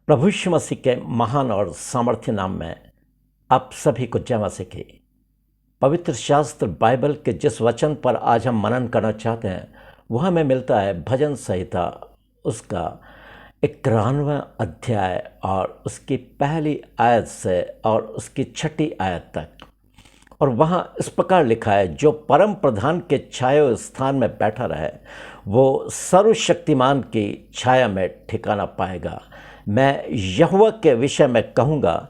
प्रभु यीशु मसीह के महान और सामर्थ्य नाम में आप सभी को जय मसीह की। पवित्र शास्त्र बाइबल के जिस वचन पर आज हम मनन करना चाहते हैं वह हमें मिलता है भजन संहिता उसका 91वां अध्याय और उसकी पहली आयत से और उसकी 6ठी आयत तक। और वहाँ इस प्रकार लिखा है, जो परम प्रधान के छाया स्थान में बैठा रहे वो सर्वशक्तिमान की छाया में ठिकाना पाएगा। मैं यहोवा के विषय में कहूँगा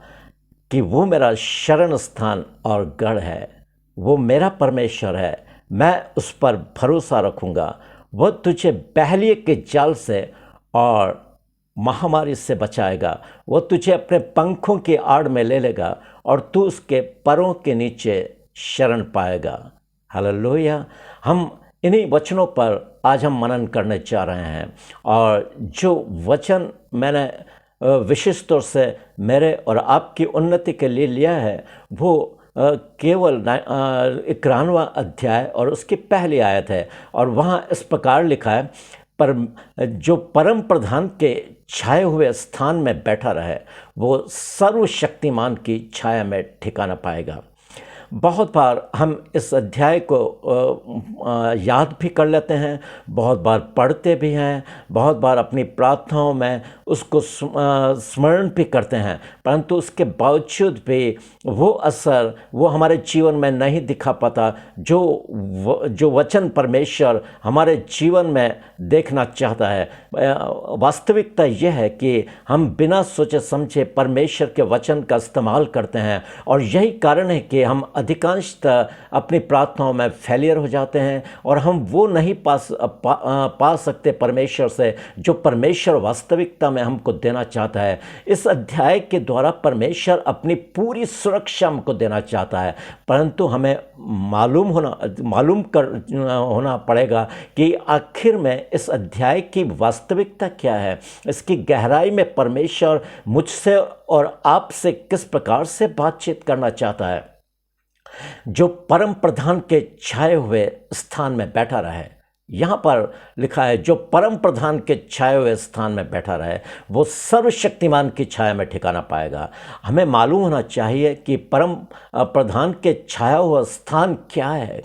कि वो मेरा शरण स्थान और गढ़ है, वो मेरा परमेश्वर है, मैं उस पर भरोसा रखूँगा। वह तुझे बहलिए के जाल से और महामारी से बचाएगा। वह तुझे अपने पंखों की आड़ में ले लेगा और तू उसके परों के नीचे शरण पाएगा। हालेलुया। हम इन्हीं वचनों पर आज हम मनन करने जा रहे हैं। और जो वचन मैंने विशेष तौर से मेरे और आपकी उन्नति के लिए लिया है वो केवल 91वां अध्याय और उसकी पहली आयत है। और वहाँ इस प्रकार लिखा है, पर जो परम प्रधान के छाए हुए स्थान में बैठा रहे वो सर्वशक्तिमान की छाया में ठिकाना पाएगा। बहुत बार हम इस अध्याय को याद भी कर लेते हैं, बहुत बार पढ़ते भी हैं, बहुत बार अपनी प्रार्थनाओं में उसको स्मरण भी करते हैं, परंतु उसके बावजूद भी वो असर वो हमारे जीवन में नहीं दिखा पाता जो वचन परमेश्वर हमारे जीवन में देखना चाहता है। वास्तविकता यह है कि हम बिना सोचे समझे परमेश्वर के वचन का इस्तेमाल करते हैं और यही कारण है कि हम अधिकांशतः अपनी प्रार्थनाओं में फेलियर हो जाते हैं और हम वो नहीं पा सकते परमेश्वर से जो परमेश्वर वास्तविकता में हमको देना चाहता है। इस अध्याय के द्वारा परमेश्वर अपनी पूरी सुरक्षा हमको देना चाहता है, परंतु हमें मालूम होना पड़ेगा कि आखिर में इस अध्याय की वास्तविकता क्या है, इसकी गहराई में परमेश्वर मुझसे और आपसे किस प्रकार से बातचीत करना चाहता है। जो परम प्रधान के छाए हुए स्थान में बैठा रहे, यहाँ पर लिखा है जो परम प्रधान के छाए हुए स्थान में बैठा रहे वो सर्वशक्तिमान की छाया में ठिकाना पाएगा। हमें मालूम होना चाहिए कि परम प्रधान के छाया हुआ स्थान क्या है।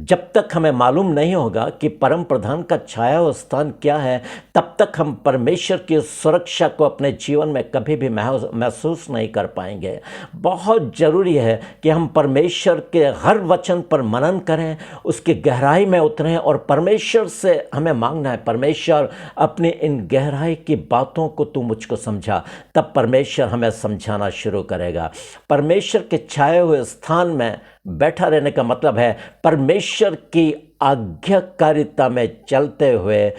जब तक हमें मालूम नहीं होगा कि परम प्रधान का छाया हुआ स्थान क्या है, तब तक हम परमेश्वर की सुरक्षा को अपने जीवन में कभी भी महसूस नहीं कर पाएंगे। बहुत ज़रूरी है कि हम परमेश्वर के हर वचन पर मनन करें, उसकी गहराई में उतरें और परमेश्वर से हमें मांगना है, परमेश्वर अपनी इन गहराई की बातों को तू मुझको समझा। तब परमेश्वर हमें समझाना शुरू करेगा। परमेश्वर के छाए हुए स्थान में बैठा रहने का मतलब है परमेश्वर की आज्ञाकारिता में चलते हुए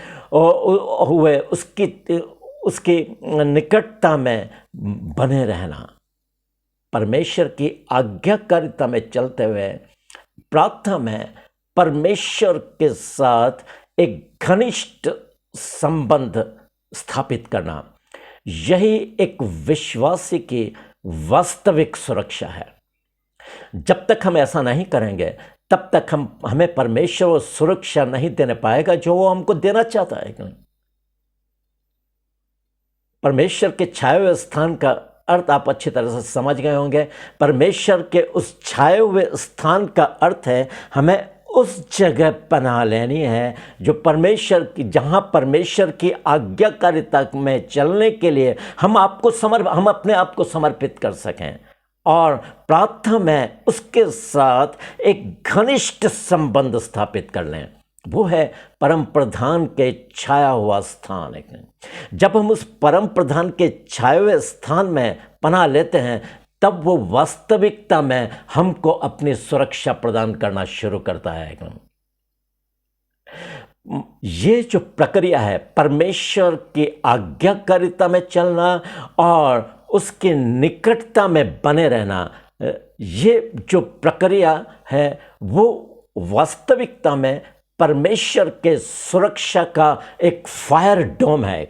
उसकी निकटता में बने रहना। परमेश्वर की आज्ञाकारिता में चलते हुए प्रार्थना में परमेश्वर के साथ एक घनिष्ठ संबंध स्थापित करना, यही एक विश्वासी की वास्तविक सुरक्षा है। जब तक हम ऐसा नहीं करेंगे तब तक हमें परमेश्वर वो सुरक्षा नहीं देने पाएगा जो वो हमको देना चाहता है। परमेश्वर के छाए हुए स्थान का अर्थ आप अच्छी तरह से समझ गए होंगे। परमेश्वर के उस छाए हुए स्थान का अर्थ है हमें उस जगह पनाह लेनी है जहाँ परमेश्वर की आज्ञाकारिता में चलने के लिए हम अपने आप को समर्पित कर सकें और प्रार्थना में उसके साथ एक घनिष्ठ संबंध स्थापित कर लें। वो है परम प्रधान के छाया हुआ स्थान। जब हम उस परम प्रधान के छाए हुए स्थान में पनाह लेते हैं तब वो वास्तविकता में हमको अपनी सुरक्षा प्रदान करना शुरू करता है। ये जो प्रक्रिया है परमेश्वर की आज्ञाकारिता में चलना और उसके निकटता में बने रहना, ये जो प्रक्रिया है वो वास्तविकता में परमेश्वर के सुरक्षा का एक फायर डोम है।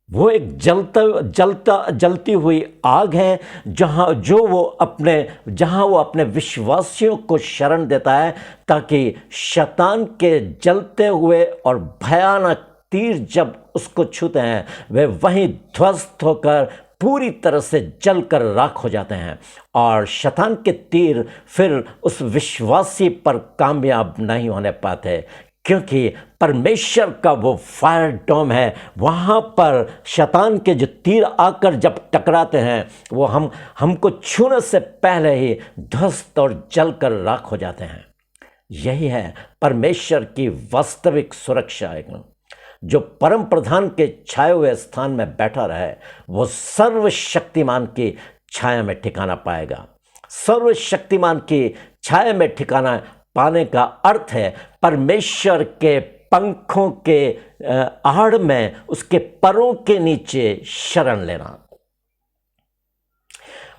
वो एक जलती हुई आग है जहाँ वो अपने विश्वासियों को शरण देता है ताकि शैतान के जलते हुए और भयानक तीर जब उसको छूते हैं वे वहीं ध्वस्त होकर पूरी तरह से जलकर राख हो जाते हैं और शैतान के तीर फिर उस विश्वासी पर कामयाब नहीं होने पाते, क्योंकि परमेश्वर का वो फायर डोम है। वहाँ पर शैतान के जो तीर आकर जब टकराते हैं वो हमको छूने से पहले ही ध्वस्त और जलकर राख हो जाते हैं। यही है परमेश्वर की वास्तविक सुरक्षा। जो परम प्रधान के छाए हुए स्थान में बैठा रहे वो सर्वशक्तिमान की छाया में ठिकाना पाएगा। सर्वशक्तिमान की छाया में ठिकाना पाने का अर्थ है परमेश्वर के पंखों के आड़ में, उसके परों के नीचे शरण लेना।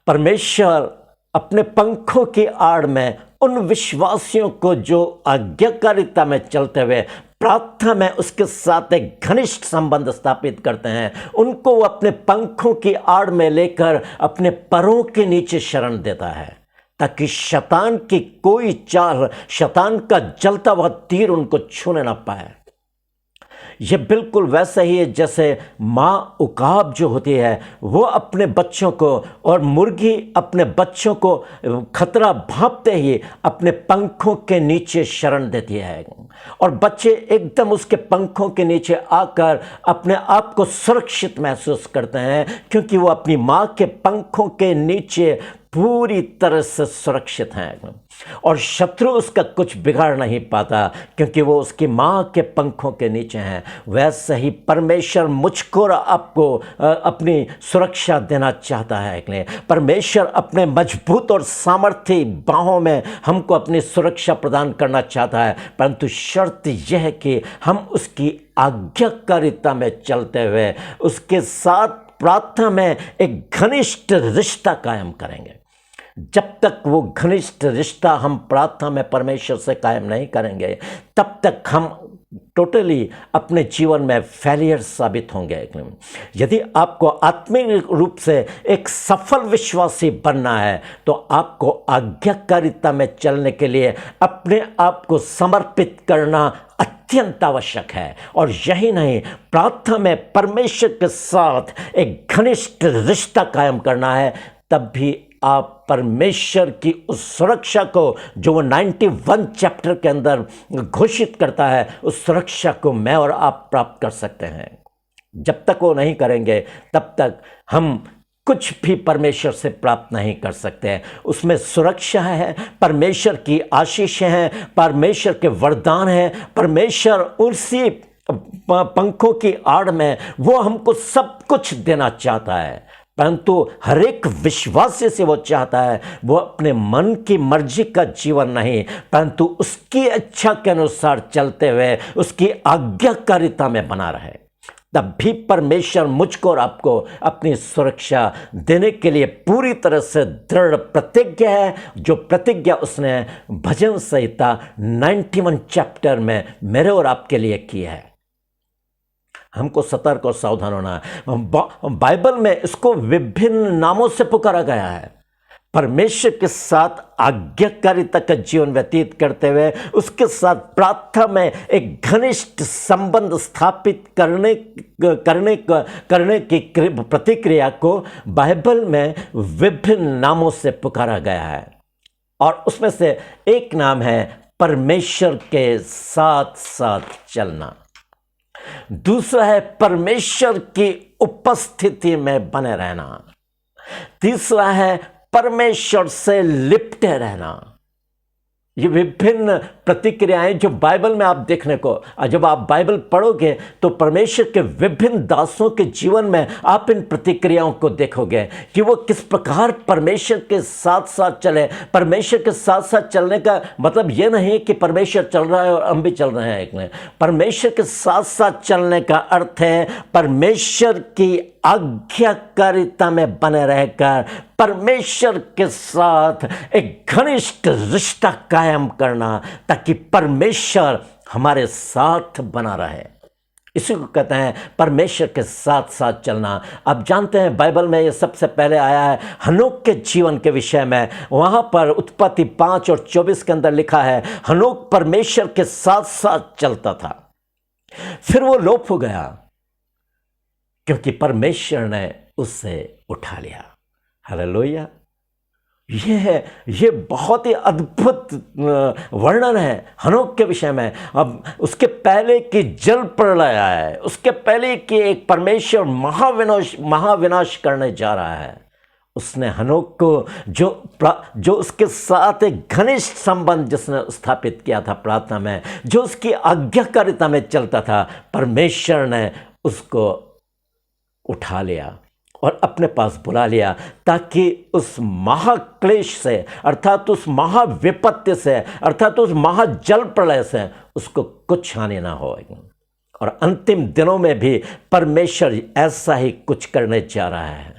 परमेश्वर अपने पंखों की आड़ में उन विश्वासियों को जो आज्ञाकारिता में चलते हुए प्रार्थना में उसके साथ एक घनिष्ठ संबंध स्थापित करते हैं, उनको वो अपने पंखों की आड़ में लेकर अपने परों के नीचे शरण देता है, ताकि शैतान की कोई चाल, शैतान का जलता हुआ तीर उनको छूने ना पाए। यह बिल्कुल वैसा ही है जैसे माँ उकाब जो होती है वो अपने बच्चों को, और मुर्गी अपने बच्चों को खतरा भांपते ही अपने पंखों के नीचे शरण देती है, और बच्चे एकदम उसके पंखों के नीचे आकर अपने आप को सुरक्षित महसूस करते हैं, क्योंकि वो अपनी माँ के पंखों के नीचे पूरी तरह से सुरक्षित हैं और शत्रु उसका कुछ बिगाड़ नहीं पाता, क्योंकि वो उसकी माँ के पंखों के नीचे हैं। वैसे ही परमेश्वर मुझको और आपको अपनी सुरक्षा देना चाहता है। परमेश्वर अपने मजबूत और सामर्थ्य बाहों में हमको अपनी सुरक्षा प्रदान करना चाहता है, परंतु शर्त यह है कि हम उसकी आज्ञाकारिता में चलते हुए उसके साथ प्रार्थना में एक घनिष्ठ रिश्ता कायम करेंगे। जब तक वो घनिष्ठ रिश्ता हम प्रार्थना में परमेश्वर से कायम नहीं करेंगे, तब तक हम टोटली अपने जीवन में फेलियर साबित होंगे। यदि आपको आत्मिक रूप से एक सफल विश्वासी बनना है तो आपको आज्ञाकारिता में चलने के लिए अपने आप को समर्पित करना अत्यंत आवश्यक है। और यही नहीं, प्रार्थना में परमेश्वर के साथ एक घनिष्ठ रिश्ता कायम करना है, तब भी आप परमेश्वर की उस सुरक्षा को जो वो 91 चैप्टर के अंदर घोषित करता है, उस सुरक्षा को मैं और आप प्राप्त कर सकते हैं। जब तक वो नहीं करेंगे तब तक हम कुछ भी परमेश्वर से प्राप्त नहीं कर सकते हैं। उसमें सुरक्षा है, परमेश्वर की आशीषें हैं, परमेश्वर के वरदान हैं, परमेश्वर उसी पंखों की आड़ में वो हमको सब कुछ देना चाहता है, परंतु हर एक विश्वासी से वो चाहता है वो अपने मन की मर्जी का जीवन नहीं, परंतु उसकी इच्छा के अनुसार चलते हुए उसकी आज्ञाकारिता में बना रहे। तब भी परमेश्वर मुझको और आपको अपनी सुरक्षा देने के लिए पूरी तरह से दृढ़ प्रतिज्ञा है, जो प्रतिज्ञा उसने भजन संहिता 91 चैप्टर में मेरे और आपके लिए की है। हमको सतर्क और सावधान होना है। बाइबल में इसको विभिन्न नामों से पुकारा गया है। परमेश्वर के साथ आज्ञाकारिता का जीवन व्यतीत करते हुए उसके साथ प्रार्थना में एक घनिष्ठ संबंध स्थापित करने की प्रतिक्रिया को बाइबल में विभिन्न नामों से पुकारा गया है, और उसमें से एक नाम है परमेश्वर के साथ साथ चलना। दूसरा है परमेश्वर की उपस्थिति में बने रहना। तीसरा है परमेश्वर से लिपटे रहना। ये विभिन्न प्रतिक्रियाएं जो बाइबल में आप देखने को, जब आप बाइबल पढ़ोगे तो परमेश्वर के विभिन्न दासों के जीवन में आप इन प्रतिक्रियाओं को देखोगे कि वो किस प्रकार परमेश्वर के साथ साथ चले। परमेश्वर के साथ साथ चलने का मतलब ये नहीं कि परमेश्वर चल रहा है और हम भी चल रहे हैं। एक में परमेश्वर के साथ साथ चलने का अर्थ है परमेश्वर की आज्ञाकारिता में बने रहकर परमेश्वर के साथ एक घनिष्ठ रिश्ता कायम करना, ताकि परमेश्वर हमारे साथ बना रहे। इसी को कहते हैं परमेश्वर के साथ साथ चलना। आप जानते हैं बाइबल में ये सबसे पहले आया है हनोक के जीवन के विषय में। वहाँ पर उत्पत्ति 5 और 24 के अंदर लिखा है हनोक परमेश्वर के साथ साथ चलता था। फिर वो लोप हो गया क्योंकि परमेश्वर ने उससे उठा लिया। हालेलुया। ये बहुत ही अद्भुत वर्णन है हनोक के विषय में। अब उसके पहले की जल प्रलय है, उसके पहले कि एक परमेश्वर महाविनाश करने जा रहा है, उसने हनोक को जो उसके साथ एक घनिष्ठ संबंध जिसने स्थापित किया था प्रार्थना में, जो उसकी आज्ञाकारिता में चलता था, परमेश्वर ने उसको उठा लिया और अपने पास बुला लिया, ताकि उस महाक्लेश से, अर्थात उस महाविपत्ति से, अर्थात उस महाजल प्रलय से उसको कुछ हानि ना हो। और अंतिम दिनों में भी परमेश्वर ऐसा ही कुछ करने जा रहा है।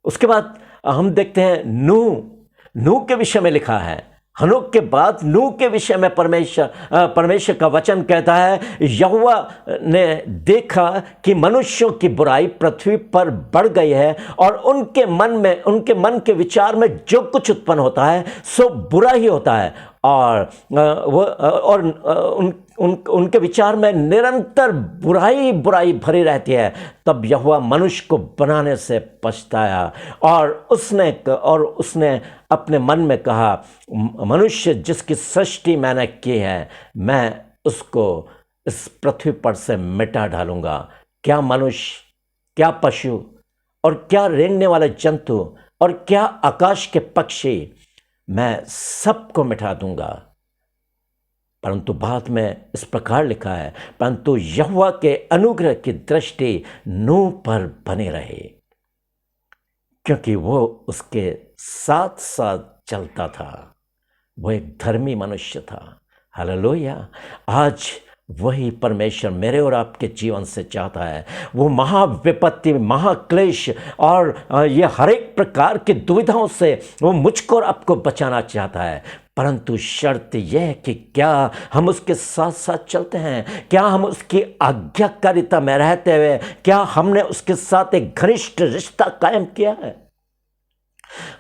उसके बाद हम देखते हैं नूह के विषय में लिखा है। हनोक के बाद नूह के विषय में परमेश्वर का वचन कहता है, यहोवा ने देखा कि मनुष्यों की बुराई पृथ्वी पर बढ़ गई है और उनके मन के विचार में जो कुछ उत्पन्न होता है सो बुरा ही होता है, और उनके विचार में निरंतर बुराई भरी रहती है। तब यहोवा मनुष्य को बनाने से पछताया और उसने अपने मन में कहा, मनुष्य जिसकी सृष्टि मैंने की है, मैं उसको इस पृथ्वी पर से मिटा डालूंगा। क्या मनुष्य, क्या पशु और क्या रेंगने वाले जंतु और क्या आकाश के पक्षी, मैं सबको मिटा दूंगा। परंतु बाद में इस प्रकार लिखा है, परंतु यहोवा के अनुग्रह की दृष्टि नूह पर बनी रही, क्योंकि वो उसके साथ साथ चलता था। वो एक धर्मी मनुष्य था। हालेलुया। आज वही परमेश्वर मेरे और आपके जीवन से चाहता है। वो महाविपत्ति, महाक्लेश और ये हर एक प्रकार की दुविधाओं से वो मुझको और आपको बचाना चाहता है, परंतु शर्त यह है कि क्या हम उसके साथ साथ चलते हैं, क्या हम उसकी आज्ञाकारिता में रहते हुए, क्या हमने उसके साथ एक घनिष्ठ रिश्ता कायम किया है।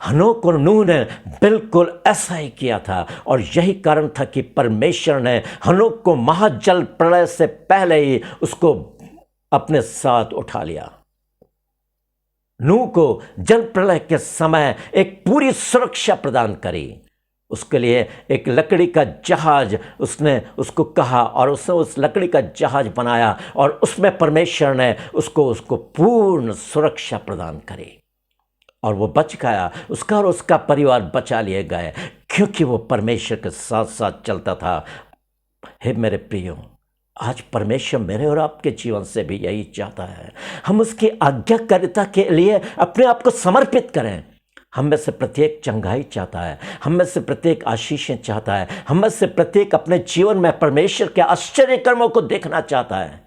हनोक और नूह ने बिल्कुल ऐसा ही किया था, और यही कारण था कि परमेश्वर ने हनोक को महाजल प्रलय से पहले ही उसको अपने साथ उठा लिया। नूह को जल प्रलय के समय एक पूरी सुरक्षा प्रदान करी। उसके लिए एक लकड़ी का जहाज उसने उसको कहा, और उसने उस लकड़ी का जहाज बनाया, और उसमें परमेश्वर ने उसको पूर्ण सुरक्षा प्रदान करी, और वो बच गया। उसका और उसका परिवार बचा लिए गए, क्योंकि वो परमेश्वर के साथ साथ चलता था। हे मेरे प्रियो, आज परमेश्वर मेरे और आपके जीवन से भी यही चाहता है। हम उसकी आज्ञाकारिता के लिए अपने आप को समर्पित करें। हम में से प्रत्येक चंगाई चाहता है, हम में से प्रत्येक आशीषें चाहता है, हम में से प्रत्येक अपने जीवन में परमेश्वर के आश्चर्य कर्मों को देखना चाहता है।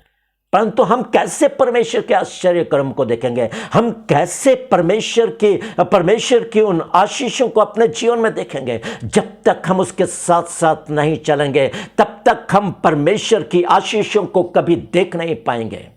परंतु हम कैसे परमेश्वर के आश्चर्य कर्म को देखेंगे? हम कैसे परमेश्वर की उन आशीषों को अपने जीवन में देखेंगे? जब तक हम उसके साथ साथ नहीं चलेंगे, तब तक हम परमेश्वर की आशीषों को कभी देख नहीं पाएंगे।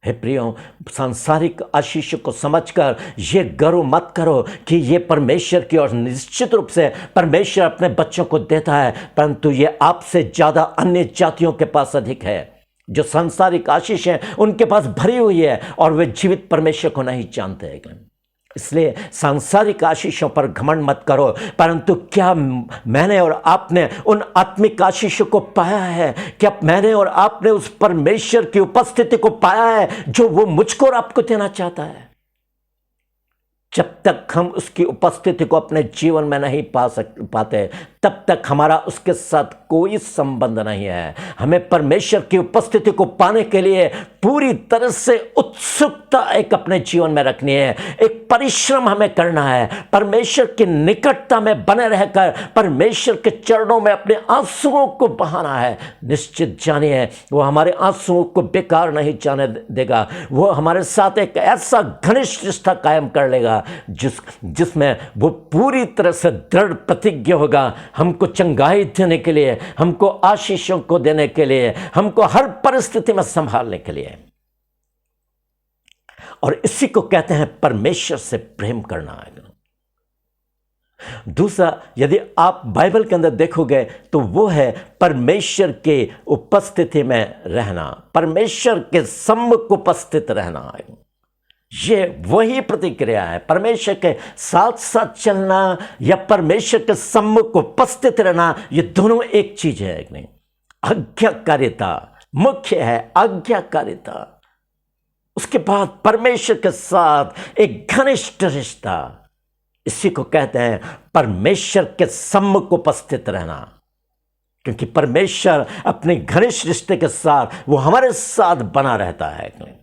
हे प्रियो, सांसारिक आशीषों को समझकर ये गर्व मत करो कि ये परमेश्वर की, और निश्चित रूप से परमेश्वर अपने बच्चों को देता है, परंतु ये आपसे ज़्यादा अन्य जातियों के पास अधिक है। जो सांसारिक आशीष है उनके पास भरी हुई है, और वे जीवित परमेश्वर को नहीं जानते हैं। इसलिए सांसारिक आशीषों पर घमंड मत करो, परंतु क्या मैंने और आपने उन आत्मिक आशीषों को पाया है? क्या मैंने और आपने उस परमेश्वर की उपस्थिति को पाया है जो वो मुझको और आपको देना चाहता है? जब तक हम उसकी उपस्थिति को अपने जीवन में नहीं पाते, तब तक हमारा उसके साथ कोई संबंध नहीं है। हमें परमेश्वर की उपस्थिति को पाने के लिए पूरी तरह से उत्सुकता एक अपने जीवन में रखनी है, एक परिश्रम हमें करना है। परमेश्वर की निकटता में बने रहकर परमेश्वर के चरणों में अपने आंसुओं को बहाना है। निश्चित जानिए, वो हमारे आंसुओं को बेकार नहीं जाने देगा। वो हमारे साथ एक ऐसा घनिष्ठ रिश्ता कायम कर लेगा जिसमें वो पूरी तरह से दृढ़ प्रतिज्ञ होगा, हमको चंगाई देने के लिए, हमको आशीषों को देने के लिए, हमको हर परिस्थिति में संभालने के लिए। और इसी को कहते हैं परमेश्वर से प्रेम करना। दूसरा, यदि आप बाइबल के अंदर देखोगे तो वो है परमेश्वर के उपस्थिति में रहना, परमेश्वर के सम्मुख उपस्थित रहना। ये वही प्रतिक्रिया है, परमेश्वर के साथ साथ चलना या परमेश्वर के सम्मुख उपस्थित रहना, ये दोनों एक चीज है। एक नहीं, आज्ञाकारिता मुख्य है, आज्ञाकारिता। उसके बाद परमेश्वर के साथ एक घनिष्ठ रिश्ता, इसी को कहते हैं परमेश्वर के सम्मुख उपस्थित रहना। क्योंकि परमेश्वर अपने घनिष्ठ रिश्ते के साथ वो हमारे साथ बना रहता है।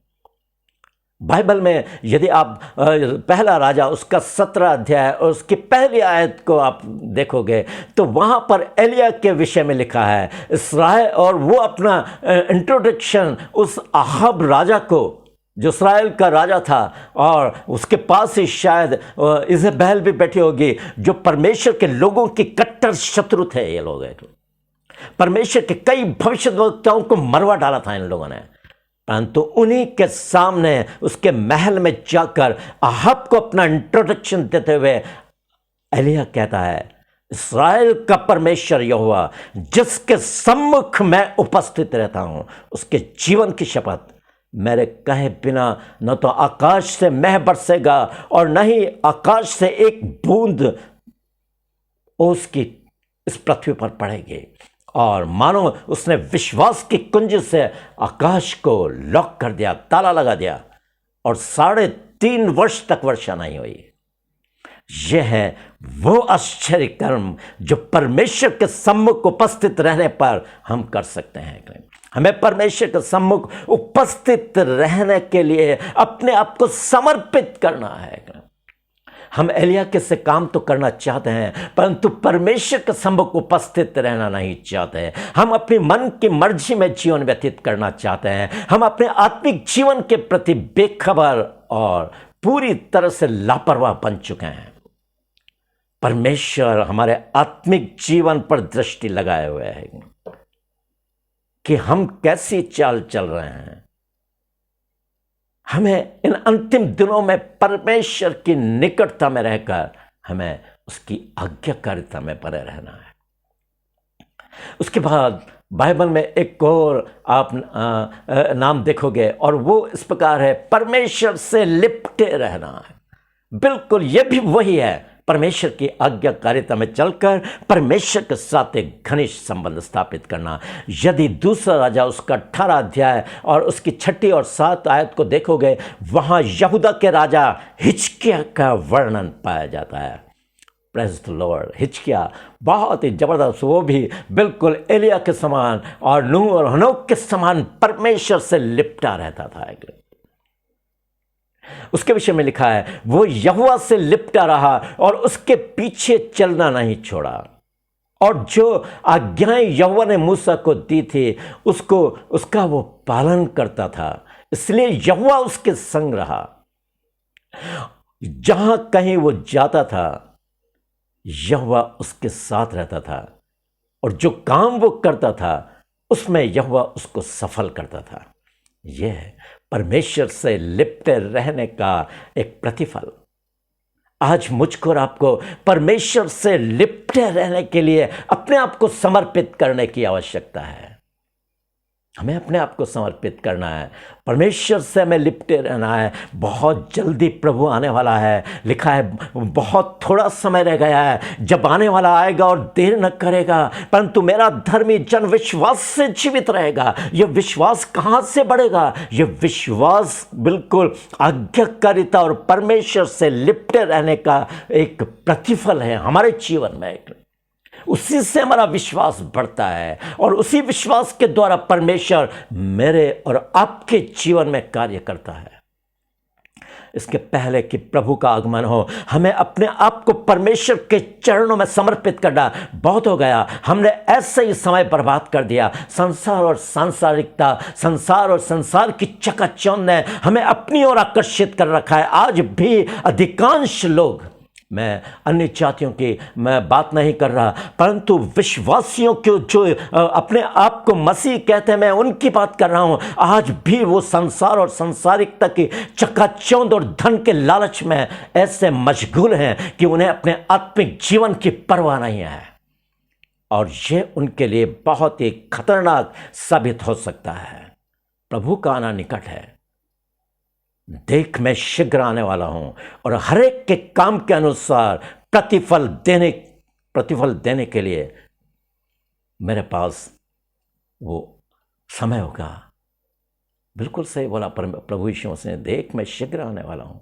बाइबल में यदि आप पहला राजा उसका 17 अध्याय और उसकी पहली आयत को आप देखोगे तो वहाँ पर एलिया के विषय में लिखा है इस्राएल, और वो अपना इंट्रोडक्शन उस अहाब राजा को, जो इस्राएल का राजा था, और उसके पास ही शायद इज़ेबेल भी बैठी होगी, जो परमेश्वर के लोगों की कट्टर शत्रु थे। ये लोग परमेश्वर के कई भविष्यद्वक्ताओं को मरवा डाला था इन लोगों ने, परंतु उन्हीं के सामने उसके महल में जाकर अहाब को अपना इंट्रोडक्शन देते हुए एलिया कहता है, इस्राएल का परमेश्वर यहोवा जिसके सम्मुख मैं उपस्थित रहता हूं, उसके जीवन की शपथ, मेरे कहे बिना न तो आकाश से मेंह बरसेगा और न ही आकाश से एक बूंद ओस की इस पृथ्वी पर पड़ेगी। और मानो उसने विश्वास की कुंजी से आकाश को लॉक कर दिया, ताला लगा दिया, और 3.5 वर्ष तक वर्षा नहीं हुई। यह है वो आश्चर्य कर्म जो परमेश्वर के सम्मुख उपस्थित रहने पर हम कर सकते हैं। हमें परमेश्वर के सम्मुख उपस्थित रहने के लिए अपने आप को समर्पित करना है। हम एलिया के से काम तो करना चाहते हैं, परंतु परमेश्वर के सम्मुख उपस्थित रहना नहीं चाहते। हम अपनी मन की मर्जी में जीवन व्यतीत करना चाहते हैं। हम अपने आत्मिक जीवन के प्रति बेखबर और पूरी तरह से लापरवाह बन चुके हैं। परमेश्वर हमारे आत्मिक जीवन पर दृष्टि लगाए हुए है कि हम कैसी चाल चल रहे हैं। हमें इन अंतिम दिनों में परमेश्वर की निकटता में रहकर हमें उसकी आज्ञाकारिता में बने रहना है। उसके बाद बाइबल में एक और आप नाम देखोगे और वो इस प्रकार है, परमेश्वर से लिपटे रहना है। बिल्कुल ये भी वही है, परमेश्वर की आज्ञाकारिता में चलकर परमेश्वर के साथ एक घनिष्ठ संबंध स्थापित करना। यदि दूसरा राजा उसका 18 अध्याय और उसकी 6 और 7 आयत को देखोगे, वहां यहूदा के राजा हिजकिय्याह का वर्णन पाया जाता है। Praise the Lord. हिजकिय्याह बहुत ही जबरदस्त, वो भी बिल्कुल एलिया के समान और नूह और हनोक के समान परमेश्वर से लिपटा रहता था। उसके विषय में लिखा है, वो यहोवा से लिपटा रहा और उसके पीछे चलना नहीं छोड़ा, और जो आज्ञाएं यहोवा ने मूसा को दी थी उसका वो पालन करता था। इसलिए यहोवा उसके संग रहा। जहां कहीं वो जाता था यहोवा उसके साथ रहता था, और जो काम वो करता था उसमें यहोवा उसको सफल करता था। यह परमेश्वर से लिपटे रहने का एक प्रतिफल। आज मुझको और आपको परमेश्वर से लिपटे रहने के लिए अपने आप को समर्पित करने की आवश्यकता है। हमें अपने आप को समर्पित करना है, परमेश्वर से हमें लिपटे रहना है। बहुत जल्दी प्रभु आने वाला है। लिखा है बहुत थोड़ा समय रह गया है जब आने वाला आएगा और देर न करेगा, परंतु मेरा धर्मी जन विश्वास से जीवित रहेगा। यह विश्वास कहाँ से बढ़ेगा? यह विश्वास बिल्कुल आज्ञाकारिता और परमेश्वर से लिपटे रहने का एक प्रतिफल है हमारे जीवन में। उसी से हमारा विश्वास बढ़ता है और उसी विश्वास के द्वारा परमेश्वर मेरे और आपके जीवन में कार्य करता है। इसके पहले कि प्रभु का आगमन हो, हमें अपने आप को परमेश्वर के चरणों में समर्पित करना। बहुत हो गया, हमने ऐसे ही समय बर्बाद कर दिया। संसार और सांसारिकता, संसार और संसार की चकाचौंध ने हमें अपनी ओर आकर्षित कर रखा है। आज भी अधिकांश लोग मैं अन्य जातियों की मैं बात नहीं कर रहा, परंतु विश्वासियों के जो अपने आप को मसीह कहते हैं, मैं उनकी बात कर रहा हूं। आज भी वो संसार और सांसारिकता की चकाचौंध और धन के लालच में ऐसे मशगूल हैं कि उन्हें अपने आत्मिक जीवन की परवाह नहीं है, और ये उनके लिए बहुत ही खतरनाक साबित हो सकता है। प्रभु का आना निकट है। देख, मैं शीघ्र आने वाला हूं, और हर एक के काम के अनुसार प्रतिफल देने के लिए मेरे पास वो समय होगा। बिल्कुल सही बोला प्रभु यीशु मसीह ने, देख मैं शीघ्र आने वाला हूं,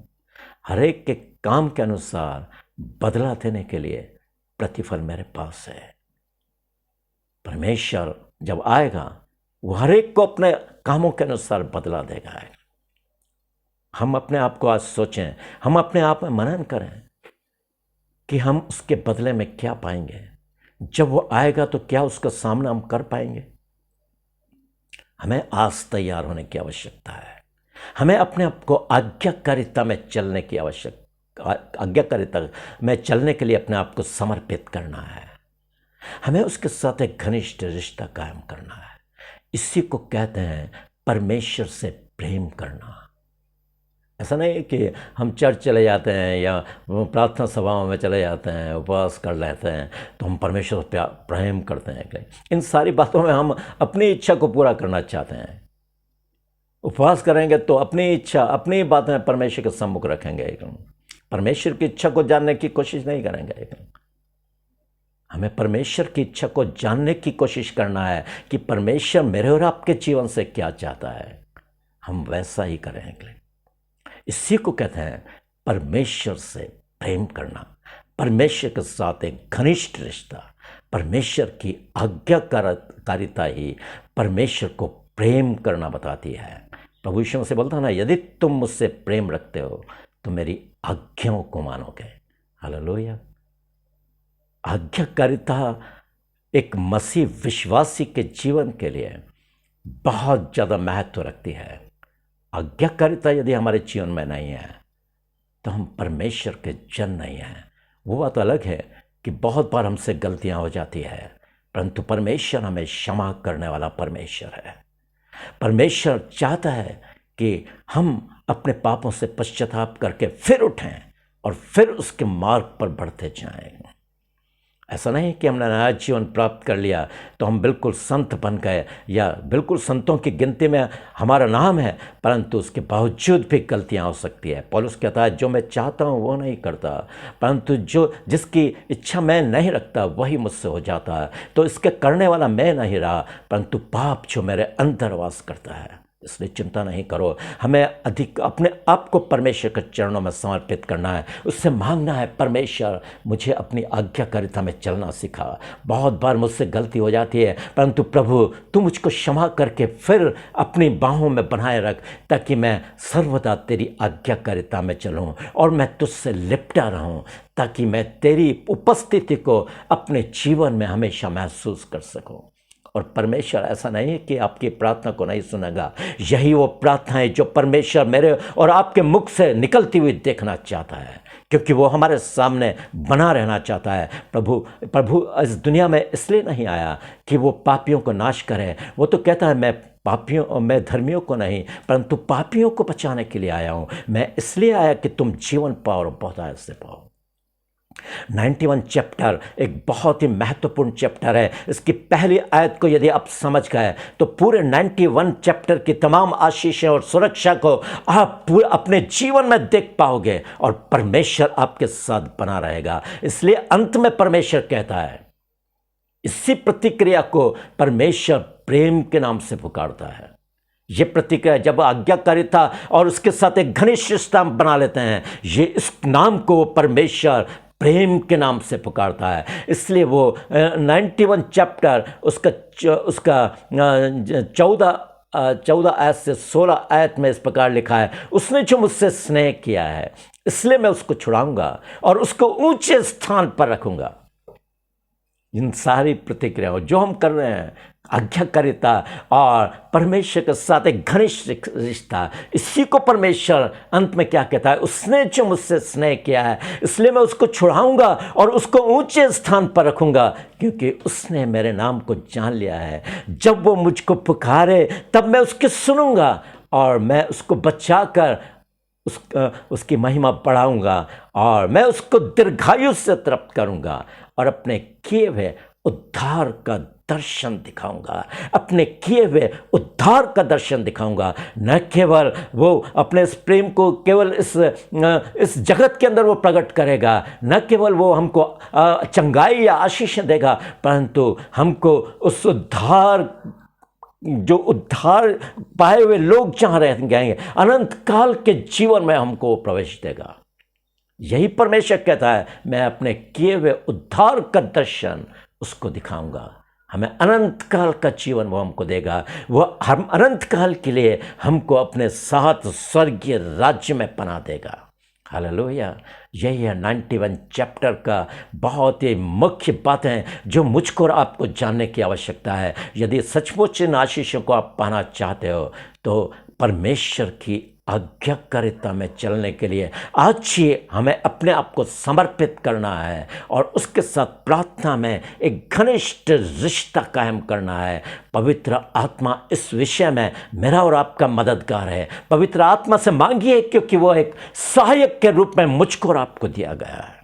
हर एक के काम के अनुसार बदला देने के लिए प्रतिफल मेरे पास है। परमेश्वर जब आएगा वो हर एक को अपने कामों के अनुसार बदला देगा। हम अपने आप को आज सोचें, हम अपने आप में मनन करें कि हम उसके बदले में क्या पाएंगे। जब वो आएगा तो क्या उसका सामना हम कर पाएंगे। हमें आज तैयार होने की आवश्यकता है। हमें अपने आप को आज्ञाकारिता में चलने के लिए अपने आप को समर्पित करना है। हमें उसके साथ एक घनिष्ठ रिश्ता कायम करना है। इसी को कहते हैं परमेश्वर से प्रेम करना। ऐसा नहीं कि हम चर्च चले जाते हैं या प्रार्थना सभाओं में चले जाते हैं, उपवास कर लेते हैं तो हम परमेश्वर से प्रेम करते हैं। इन सारी बातों में हम अपनी इच्छा को पूरा करना चाहते हैं। उपवास करेंगे तो अपनी इच्छा, अपनी बातें परमेश्वर के सम्मुख रखेंगे, परमेश्वर की इच्छा को जानने की कोशिश नहीं करेंगे। हमें परमेश्वर की इच्छा को जानने की कोशिश करना है कि परमेश्वर मेरे और आपके जीवन से क्या चाहता है, हम वैसा ही करेंगे। इसी को कहते हैं परमेश्वर से प्रेम करना, परमेश्वर के साथ एक घनिष्ठ रिश्ता। परमेश्वर की आज्ञाकारिता ही परमेश्वर को प्रेम करना बताती है। प्रभु यीशु से बोलता है ना, यदि तुम मुझसे प्रेम रखते हो तो मेरी आज्ञाओं को मानोगे। हालेलुया। आज्ञाकारिता एक मसीह विश्वासी के जीवन के लिए बहुत ज़्यादा महत्व रखती है। आज्ञाकारिता यदि हमारे जीवन में नहीं है तो हम परमेश्वर के जन नहीं हैं। वो बात अलग है कि बहुत बार हमसे गलतियां हो जाती है, परंतु परमेश्वर हमें क्षमा करने वाला परमेश्वर है। परमेश्वर चाहता है कि हम अपने पापों से पश्चाताप करके फिर उठें और फिर उसके मार्ग पर बढ़ते जाएं। ऐसा नहीं कि हमने नया जीवन प्राप्त कर लिया तो हम बिल्कुल संत बन गए या बिल्कुल संतों की गिनती में हमारा नाम है, परंतु उसके बावजूद भी गलतियां हो सकती है। पौलुस कहता है, जो मैं चाहता हूं वो नहीं करता, परंतु जिसकी इच्छा मैं नहीं रखता वही मुझसे हो जाता है। तो इसके करने वाला मैं नहीं रहा, परंतु पाप जो मेरे अंदर वास करता है। इसलिए चिंता नहीं करो, हमें अधिक अपने आप को परमेश्वर के चरणों में समर्पित करना है। उससे मांगना है, परमेश्वर मुझे अपनी आज्ञाकारिता में चलना सिखा। बहुत बार मुझसे गलती हो जाती है, परंतु प्रभु तू मुझको क्षमा करके फिर अपनी बाहों में बनाए रख, ताकि मैं सर्वदा तेरी आज्ञाकारिता में चलूं और मैं तुझसे लिपटा रहूं, ताकि मैं तेरी उपस्थिति को अपने जीवन में हमेशा महसूस कर सकूं। और परमेश्वर ऐसा नहीं है कि आपकी प्रार्थना को नहीं सुनेगा। यही वो प्रार्थना है जो परमेश्वर मेरे और आपके मुख से निकलती हुई देखना चाहता है, क्योंकि वो हमारे सामने बना रहना चाहता है। प्रभु इस दुनिया में इसलिए नहीं आया कि वो पापियों को नाश करे। वो तो कहता है, मैं धर्मियों को नहीं परंतु पापियों को बचाने के लिए आया हूँ। मैं इसलिए आया कि तुम जीवन पाओ और बहुतायत से पाओ। 91 चैप्टर एक बहुत ही महत्वपूर्ण चैप्टर है। इसकी पहली आयत को यदि आप समझ गए तो पूरे 91 चैप्टर की तमाम आशीषें और सुरक्षा को आप पूरे अपने जीवन में देख पाओगे और परमेश्वर आपके साथ बना रहेगा। इसलिए अंत में परमेश्वर कहता है, इसी प्रतिक्रिया को परमेश्वर प्रेम के नाम से पुकारता है। ये प्रतिक्रिया जब आज्ञाकारिता और उसके साथ एक घनिष्ठ रिश्ता बना लेते हैं, ये इस नाम को परमेश्वर प्रेम के नाम से पुकारता है। इसलिए वो 91 चैप्टर उसका 14 आयत से 16 आयत में इस प्रकार लिखा है, उसने जो मुझसे स्नेह किया है इसलिए मैं उसको छुड़ाऊंगा और उसको ऊंचे स्थान पर रखूंगा। इन सारी प्रतिक्रियाओं जो हम कर रहे हैं, आज्ञाकारिता और परमेश्वर के साथ एक घनिष्ठ रिश्ता, इसी को परमेश्वर अंत में क्या कहता है, उसने जो मुझसे स्नेह किया है इसलिए मैं उसको छुड़ाऊंगा और उसको ऊंचे स्थान पर रखूंगा, क्योंकि उसने मेरे नाम को जान लिया है। जब वो मुझको पुकारे तब मैं उसकी सुनूंगा और मैं उसको बचाकर उसकी महिमा बढ़ाऊंगा, और मैं उसको दीर्घायु से तृप्त करूंगा और अपने किए हुए उद्धार का दर्शन दिखाऊंगा, अपने किए हुए उद्धार का दर्शन दिखाऊंगा। न केवल वो अपने इस प्रेम को केवल इस जगत के अंदर वो प्रकट करेगा, न केवल वो हमको चंगाई या आशीष देगा, परंतु हमको उस उद्धार, जो उद्धार पाए हुए लोग जहाँ रह जाएंगे, अनंत काल के जीवन में हमको प्रवेश देगा। यही परमेश्वर कहता है, मैं अपने किए हुए उद्धार का दर्शन उसको दिखाऊंगा। हमें अनंत काल का जीवन वो हमको देगा। वो हम अनंत काल के लिए हमको अपने साथ स्वर्गीय राज्य में पना देगा। हालेलुया। यही है 91 चैप्टर का बहुत ही मुख्य बातें जो मुझको और आपको जानने की आवश्यकता है। यदि सचमुच इन आशीषों को आप पाना चाहते हो तो परमेश्वर की आज्ञाकारिता में चलने के लिए आज ही हमें अपने आप को समर्पित करना है और उसके साथ प्रार्थना में एक घनिष्ठ रिश्ता कायम करना है। पवित्र आत्मा इस विषय में मेरा और आपका मददगार है। पवित्र आत्मा से मांगिए, क्योंकि वो एक सहायक के रूप में मुझको और आपको दिया गया है।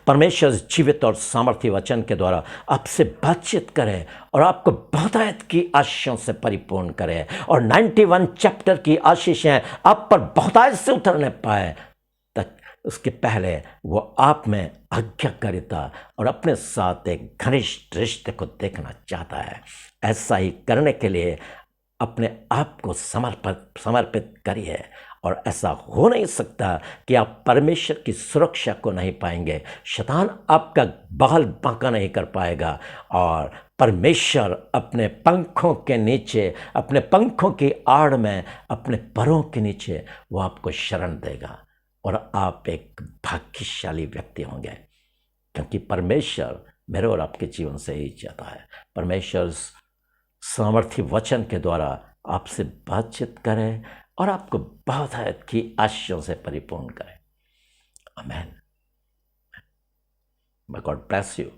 परमेश्वर जीवित और सामर्थ्य वचन के द्वारा आपसे बातचीत करे और आपको बहुतायत की आशीषों से परिपूर्ण करे, और 91 चैप्टर की आशीषें आप पर बहुतायत से उतरने पाए, तक उसके पहले वो आप में आज्ञाकारिता और अपने साथ एक घनिष्ठ रिश्ते को देखना चाहता है। ऐसा ही करने के लिए अपने आप को समर्पित करिए, और ऐसा हो नहीं सकता कि आप परमेश्वर की सुरक्षा को नहीं पाएंगे। शैतान आपका बाल बांका नहीं कर पाएगा, और परमेश्वर अपने पंखों के नीचे, अपने पंखों की आड़ में, अपने परों के नीचे वो आपको शरण देगा, और आप एक भाग्यशाली व्यक्ति होंगे, क्योंकि परमेश्वर मेरे और आपके जीवन से ही चाहता है। परमेश्वर सामर्थ्य वचन के द्वारा आपसे बातचीत करें और आपको बहुतायत की आशीषों से परिपूर्ण करें। आमीन। May God bless you.